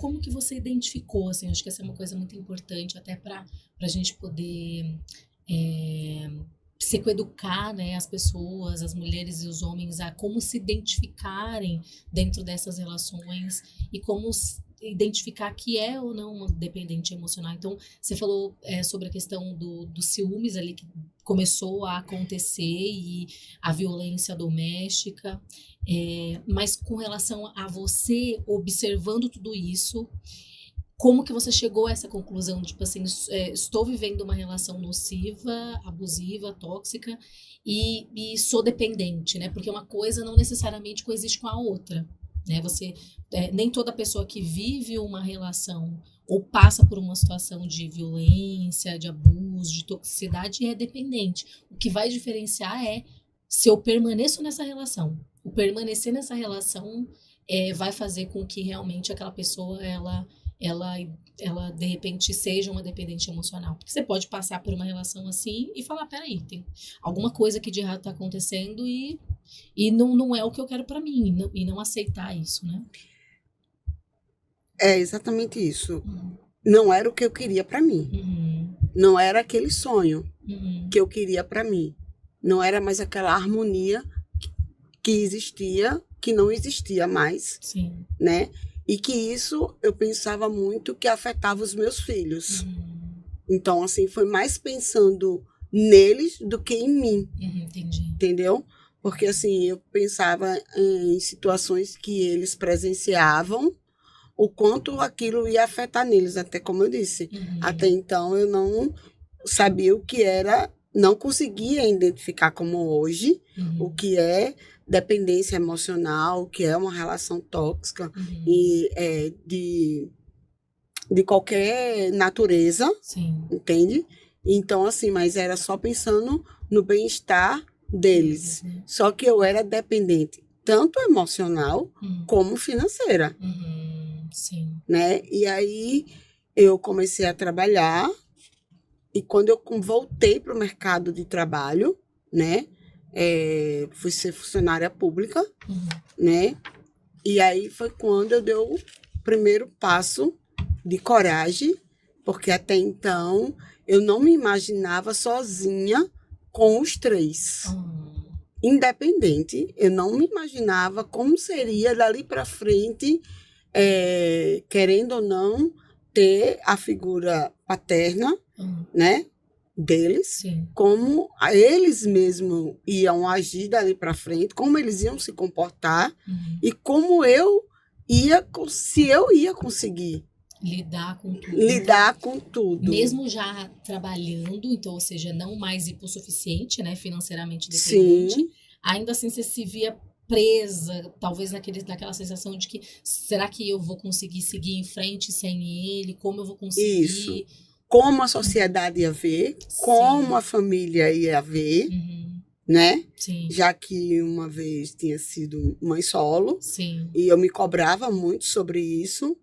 como que você identificou, assim, acho que essa é uma coisa muito importante até para a gente poder psicoeducar, né, as pessoas, as mulheres e os homens a como se identificarem dentro dessas relações e como identificar que é ou não uma dependente emocional. Então, você falou sobre a questão do ciúmes ali que começou a acontecer e a violência doméstica, mas com relação a você observando tudo isso, como que você chegou a essa conclusão, tipo assim, estou vivendo uma relação nociva, abusiva, tóxica e sou dependente, né? Porque uma coisa não necessariamente coexiste com a outra, né? Nem toda pessoa que vive uma relação ou passa por uma situação de violência, de abuso, de toxicidade é dependente. O que vai diferenciar é se eu permaneço nessa relação. O permanecer nessa relação vai fazer com que realmente aquela pessoa ela de repente seja uma dependente emocional. Porque você pode passar por uma relação assim e falar, peraí, tem alguma coisa que de errado tá acontecendo e não é o que eu quero para mim, e não aceitar isso, né? É exatamente isso. Não era o que eu queria para mim. Uhum. Não era aquele sonho Uhum. que eu queria para mim. Não era mais aquela harmonia que existia, que não existia mais, Sim. né? E que isso eu pensava muito que afetava os meus filhos. Uhum. Então, assim, foi mais pensando neles do que em mim. Entendi. Entendeu? Porque, assim, eu pensava em situações que eles presenciavam, o quanto aquilo ia afetar neles, até como eu disse. Até então, eu não sabia o que era, não conseguia identificar como hoje, o que é dependência emocional, o que é uma relação tóxica e de qualquer natureza. Sim. Entende? Então, assim, mas era só pensando no bem-estar deles. Né? Só que eu era dependente, tanto emocional como financeira. Sim. Né? E aí eu comecei a trabalhar e quando eu voltei para o mercado de trabalho, né? Fui ser funcionária pública, né? E aí foi quando eu dei o primeiro passo de coragem, porque até então eu não me imaginava sozinha com os três. Independente, eu não me imaginava como seria dali para frente, querendo ou não, ter a figura paterna, né, deles, Sim. como eles mesmos iam agir dali para frente, como eles iam se comportar e como se eu ia conseguir lidar com tudo. Mesmo já trabalhando, então, ou seja, não mais hipossuficiente, né, financeiramente dependente, Sim. Ainda assim você se via presa, talvez naquela sensação de que será que eu vou conseguir seguir em frente sem ele? Como eu vou conseguir? Isso. Como a sociedade ia ver, como a família ia ver, né? Sim. Já que uma vez tinha sido mãe solo. Sim. E eu me cobrava muito sobre isso,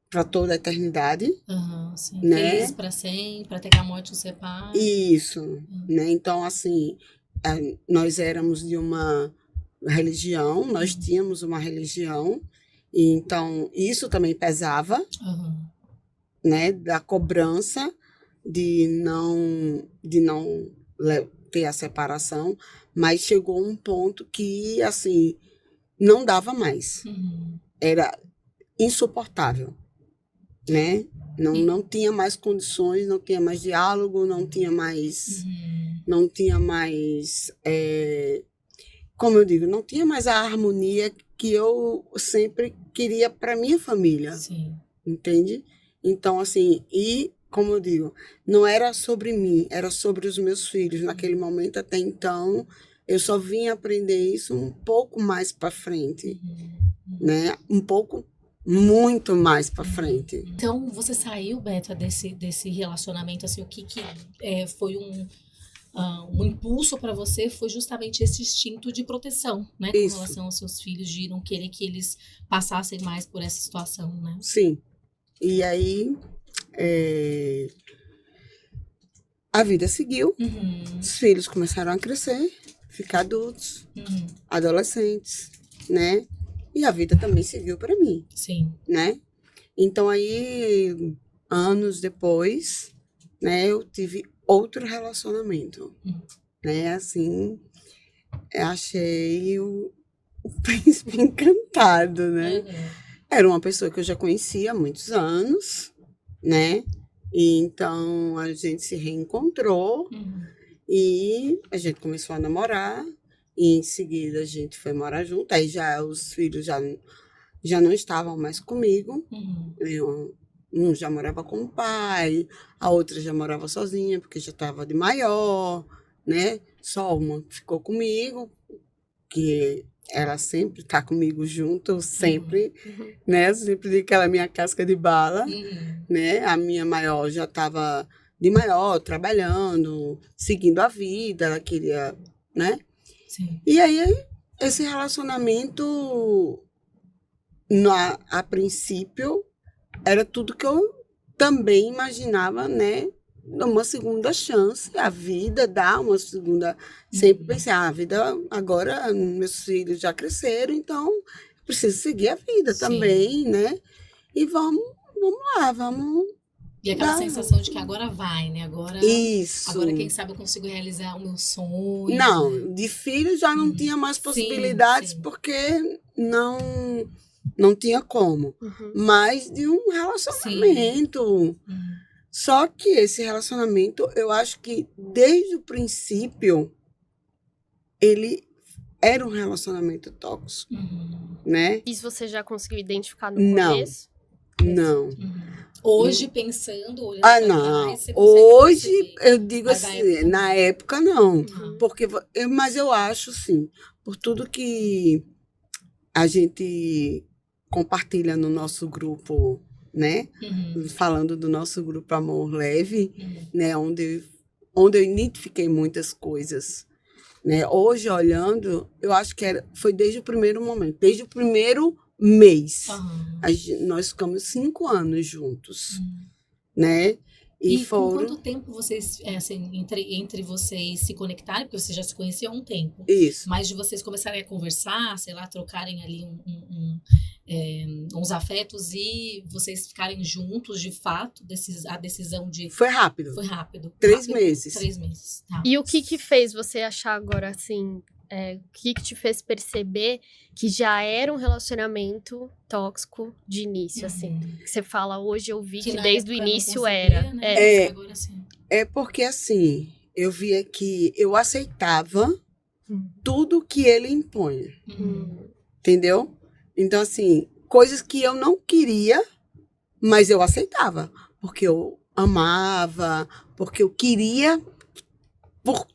para toda a eternidade. Sim. Né? Feliz para sempre, até que a morte os separe. Isso. Né? Então, assim, nós éramos de uma religião, nós tínhamos uma religião, e então isso também pesava, né? Da cobrança de não ter a separação, mas chegou um ponto que, assim, não dava mais. Era insuportável, né? Não tinha mais condições, não tinha mais diálogo, não tinha mais, como eu digo, não tinha mais a harmonia que eu sempre queria para minha família. Sim. Entende? Então, assim, e como eu digo, não era sobre mim, era sobre os meus filhos. Naquele momento, até então, eu só vim aprender isso um pouco mais para frente, né? Muito mais para frente. Então, você saiu, Beta, desse relacionamento, assim, o que foi um impulso para você foi justamente esse instinto de proteção, né? Com relação aos seus filhos, de não querer que eles passassem mais por essa situação, né? Sim. E aí, a vida seguiu, os filhos começaram a crescer, ficar adultos, adolescentes, né? e a vida também seguiu para mim, Sim. né? Então aí, anos depois, né, eu tive outro relacionamento, né? Assim, eu achei o príncipe encantado, né? Era uma pessoa que eu já conhecia há muitos anos, né? E então a gente se reencontrou e a gente começou a namorar. E em seguida a gente foi morar junto. Aí já os filhos já não estavam mais comigo. Um já morava com o pai, a outra já morava sozinha, porque já estava de maior, né? Só uma ficou comigo, que ela sempre está comigo junto, sempre, né? Sempre digo que ela é minha casca de bala, né? A minha maior já estava de maior, trabalhando, seguindo a vida, ela queria, né? Sim. E aí, esse relacionamento, a princípio, era tudo que eu também imaginava, né? Uma segunda chance, a vida dá uma segunda. Sempre pensei, a vida agora, meus filhos já cresceram, então preciso seguir a vida também, né? E vamos lá, vamos. E aquela sensação de que agora vai, né? Agora quem sabe eu consigo realizar o meu sonho. Não, né? de filho já não tinha mais possibilidades, porque não tinha como. Mas de um relacionamento. Só que esse relacionamento, eu acho que desde o princípio, ele era um relacionamento tóxico, né? Isso você já conseguiu identificar no começo? Não. Hoje, pensando, olhando pra não. Trás, hoje, eu digo assim, na época não. Porque, mas eu acho, sim, por tudo que a gente compartilha no nosso grupo, né? Falando do nosso grupo Amor Leve, né? Onde eu identifiquei muitas coisas, né? Hoje, olhando, eu acho que foi desde o primeiro momento, desde o primeiro mês. Nós ficamos 5 anos juntos, né? E com quanto tempo vocês, assim, entre vocês se conectarem, porque vocês já se conheciam há um tempo. Isso. Mas de vocês começarem a conversar, sei lá, trocarem ali uns afetos e vocês ficarem juntos, de fato, a decisão de... Foi rápido. Foi rápido. 3 meses. 3 meses, tá. E o que fez você achar agora, assim... o que te fez perceber que já era um relacionamento tóxico de início, assim? Você fala, hoje eu vi que desde o início era. Né? Agora, sim. É porque, assim, eu via que eu aceitava tudo que ele impõe. Entendeu? Então, assim, coisas que eu não queria, mas eu aceitava. Porque eu amava, porque eu queria, por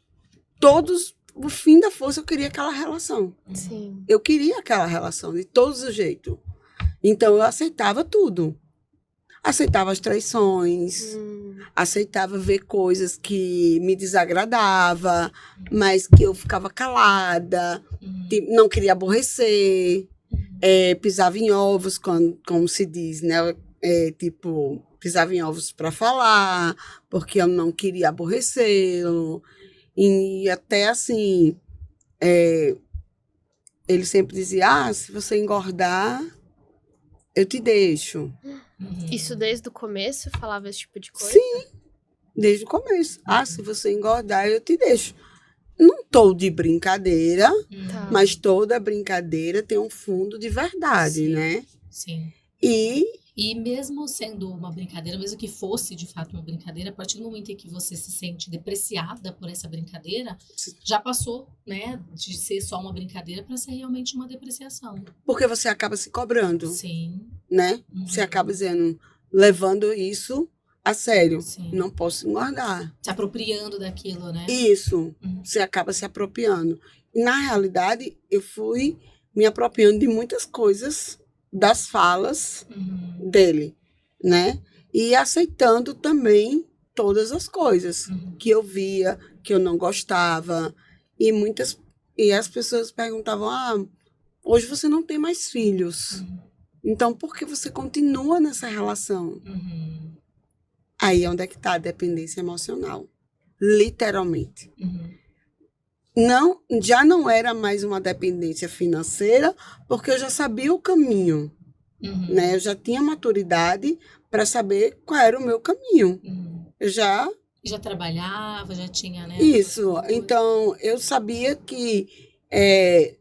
todos... O fim da força, eu queria aquela relação. Sim. Eu queria aquela relação, de todos os jeitos. Então, eu aceitava tudo. Aceitava as traições, aceitava ver coisas que me desagradavam, mas que eu ficava calada, não queria aborrecer, pisava em ovos, como se diz, né? Pisava em ovos para falar, porque eu não queria aborrecê-lo. E até assim, ele sempre dizia, se você engordar, eu te deixo. Isso desde o começo falava esse tipo de coisa? Sim, desde o começo. Se você engordar, eu te deixo. Não estou de brincadeira, mas toda brincadeira tem um fundo de verdade, né? Sim. E mesmo sendo uma brincadeira, mesmo que fosse de fato uma brincadeira, a partir do momento em que você se sente depreciada por essa brincadeira, já passou, né, de ser só uma brincadeira para ser realmente uma depreciação. Porque você acaba se cobrando. Sim. Né? Você acaba levando isso a sério. Sim. Não posso engordar. Se apropriando daquilo, né? Isso. Você acaba se apropriando. E, na realidade, eu fui me apropriando de muitas coisas das falas dele, né? E aceitando também todas as coisas que eu via, que eu não gostava. E as pessoas perguntavam, hoje você não tem mais filhos. Então, por que você continua nessa relação? Aí é onde é que está a dependência emocional. Literalmente. já não era mais uma dependência financeira, porque eu já sabia o caminho, né? Eu já tinha maturidade para saber qual era o meu caminho. Eu já trabalhava, já tinha, né? Isso. Então, eu sabia que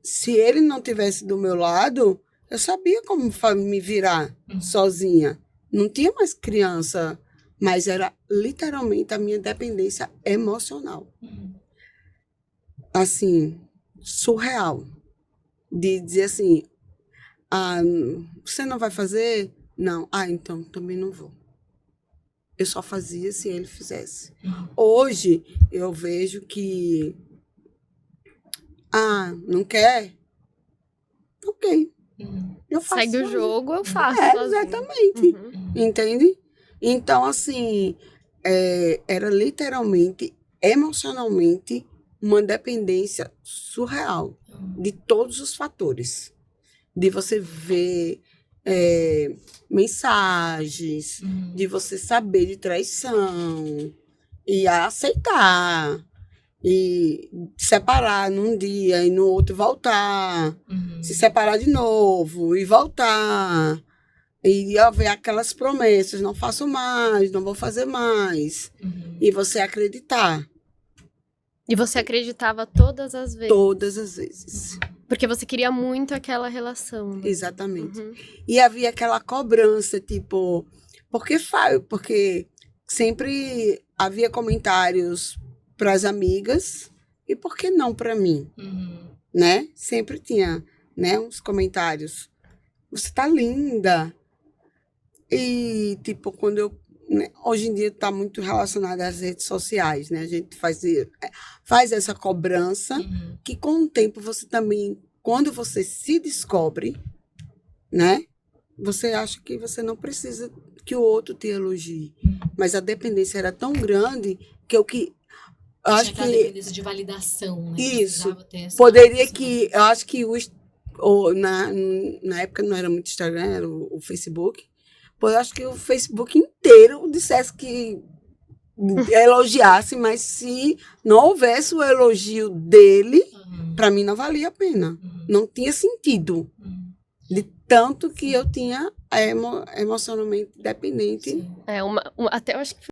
se ele não tivesse do meu lado, eu sabia como me virar sozinha. Não tinha mais criança, mas era literalmente a minha dependência emocional. Assim, surreal. De dizer assim, você não vai fazer? Não. Então também não vou. Eu só fazia se ele fizesse. Hoje, eu vejo que... não quer? Ok. Eu faço. Segue o jogo, eu faço. Exatamente. Entende? Então, assim, era literalmente, emocionalmente, uma dependência surreal de todos os fatores. De você ver mensagens, de você saber de traição, e aceitar, e separar num dia e no outro voltar, se separar de novo e voltar, e haver aquelas promessas, não faço mais, não vou fazer mais, e você acreditar. E você acreditava todas as vezes? Todas as vezes. Porque você queria muito aquela relação. Né? Exatamente. E havia aquela cobrança, tipo, porque sempre havia comentários para as amigas, e por que não para mim? Né? Sempre tinha, né, uns comentários. Você tá linda. E, tipo, quando eu... Né, hoje em dia está muito relacionado às redes sociais, né? A gente faz essa cobrança, que com o tempo você também, quando você se descobre, né? Você acha que você não precisa que o outro te elogie. Mas a dependência era tão grande que eu acho que... dependência de validação, né? Isso. Poderia que... Eu acho que na época não era muito Instagram, era o Facebook. Eu acho que o Facebook inteiro dissesse que elogiasse, mas se não houvesse o elogio dele, para mim não valia a pena. Não tinha sentido. De tanto que eu tinha emocionalmente dependente. Sim. Até eu acho que